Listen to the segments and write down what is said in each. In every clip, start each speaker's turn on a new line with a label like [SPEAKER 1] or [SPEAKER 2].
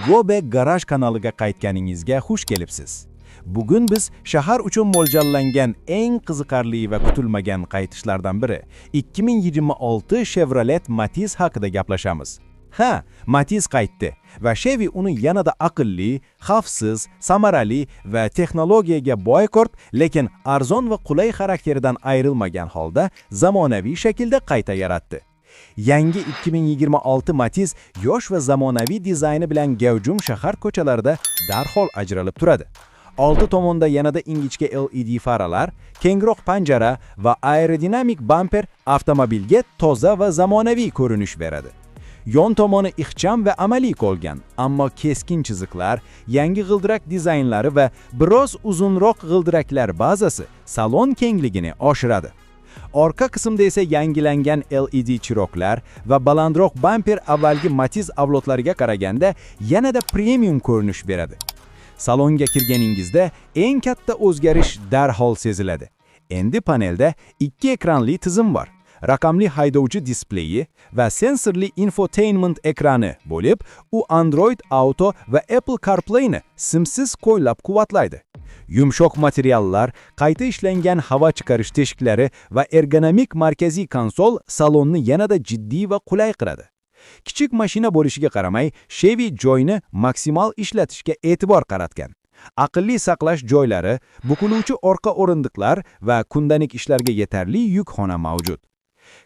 [SPEAKER 1] Gobek Garaj kanaliga qaytganingizga xush kelibsiz. Bugun biz shahar uchun mo'ljallangan eng qiziqarli va kutilmagan qaytishlardan biri 2026 Chevrolet Matiz haqida gaplashamiz. Ha, Matiz qaytdi va Chevy uni yanada aqlli, xavfsiz, samarali va texnologiyaga boy kort, lekin arzon va qulay xarakteridan ayrilmagan holda zamonaviy shaklda qayta yaratdi. Yangi 2026 Matiz yosh va zamonaviy dizayni bilan gavjum shahar ko'chalarida darhol ajralib turadi. Oldi tomonda yanada ingichka LED faralar, kengroq panjara va aerodinamik bamper avtomobilga toza va zamonaviy ko'rinish beradi. Yon tomoni ixcham va amaliy qolgan, ammo keskin chiziqlar, yangi g'ildirak dizaynlari va biroz uzunroq g'ildiraklar bazasi salon kengligini oshiradi. Orqa qismda esa yangilangan LED chiroqlar va balandroq bamper avvalgi Matiz avlodlariga qaraganda yanada premium ko'rinish beradi. Salonga kirganingizda eng katta o'zgarish darhol seziladi. Endi panelda ikki ekranli tizim bor. Raqamli haydovchi displeyi va sensorli infotainment ekrani bo'lib, u Android Auto va Apple CarPlay'ni simsiz qo'llab-quvvatlaydi. Yumshoq materiallar, qayta ishlangan havo chiqarish teshiklari va ergonomik markaziy konsol salonni yanada jiddiy va qulay qiladi. Kichik mashina bo'lishiga qaramay, Chevy joyni maksimal ishlatishga e'tibor qaratgan. Aqlli saqlash joylari, bukiluvchi orqa o'rindiqlar va kundalik ishlarga yetarli yukxona mavjud.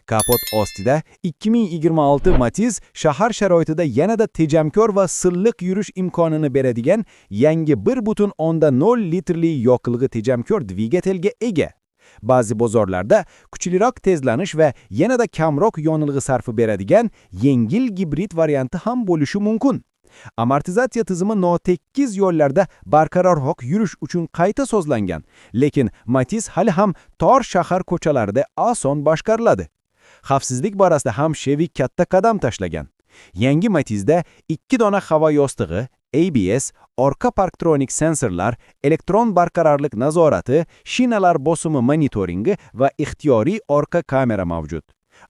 [SPEAKER 1] Kapot ostida 2026 Matiz shahar sharoitida yanada tejamkor va silliq yurish imkonini beradigan yangi 1.0 litrli yoqilg'i tejamkor dvigatelga ega. Ba'zi bozorlarda kuchliroq tezlanish va yanada kamroq yonilg'i sarfi beradigan yengil gibrid varianti ham bo'lishi mumkin. Amortizatsiya tizimi notekis yo'llarda barqarorroq yurish uchun qayta sozlangan, lekin Matiz hali ham tor shahar ko'chalarida oson boshqariladi. Xavfsizlik borasida ham Chevy katta qadam tashlagan. Yangi Matizda 2 dona havo yostig'i, ABS, orqa parktronik sensorlar, elektron barqarorlik nazorati, shinalar bosimi monitoringi va ixtiyoriy orqa kamera mavjud.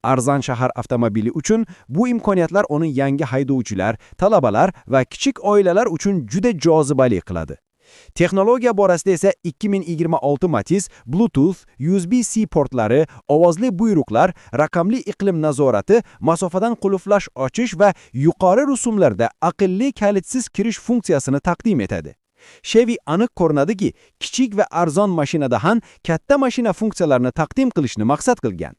[SPEAKER 1] Arzon shahar avtomobili uchun bu imkoniyatlar uni yangi haydovchilar, talabalar va kichik oilalar uchun juda jozibali qiladi. Texnologiya borasida esa 2026 Matiz Bluetooth, USB-C portlari, ovozli buyruqlar, raqamli iqlim nazorati, masofadan qulflash ochish va yuqori rusumlarda aqlli kalitsiz kirish funksiyasini taqdim etadi. Chevy aniq ko'rinadiki, kichik va arzon mashinada ham katta mashina funksiyalarini taqdim qilishni maqsad qilgan.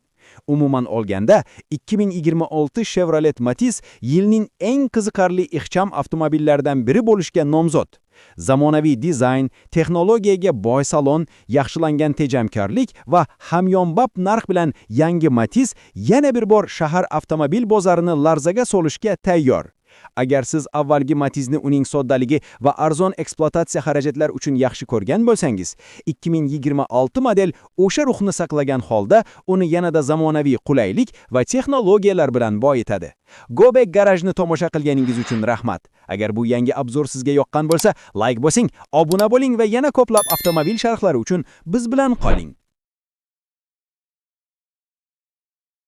[SPEAKER 1] Umuman olganda, 2026 Chevrolet Matiz yilning eng qiziqarli ixcham avtomobillaridan biri bo'lishga nomzod. Zamonaviy dizayn, texnologiyaga boy salon, yaxshilangan tejamkorlik va hamyonbop narx bilan yangi Matiz yana bir bor shahar avtomobil bozorini larzaga solishga tayyor. Agar siz avvalgi Matizni uning soddaligi va arzon ekspluatatsiya xarajatlar uchun yaxshi ko'rgan bo'lsangiz, 2026 model o'sha ruhni saqlagan holda uni yanada zamonaviy qulaylik va texnologiyalar bilan boyitadi. Gobek Garajni tomosha qilganingiz uchun rahmat. Agar bu yangi obzor sizga yoqqan bo'lsa, like bosing, obuna bo'ling va yana ko'plab avtomobil sharhlari uchun biz bilan qoling.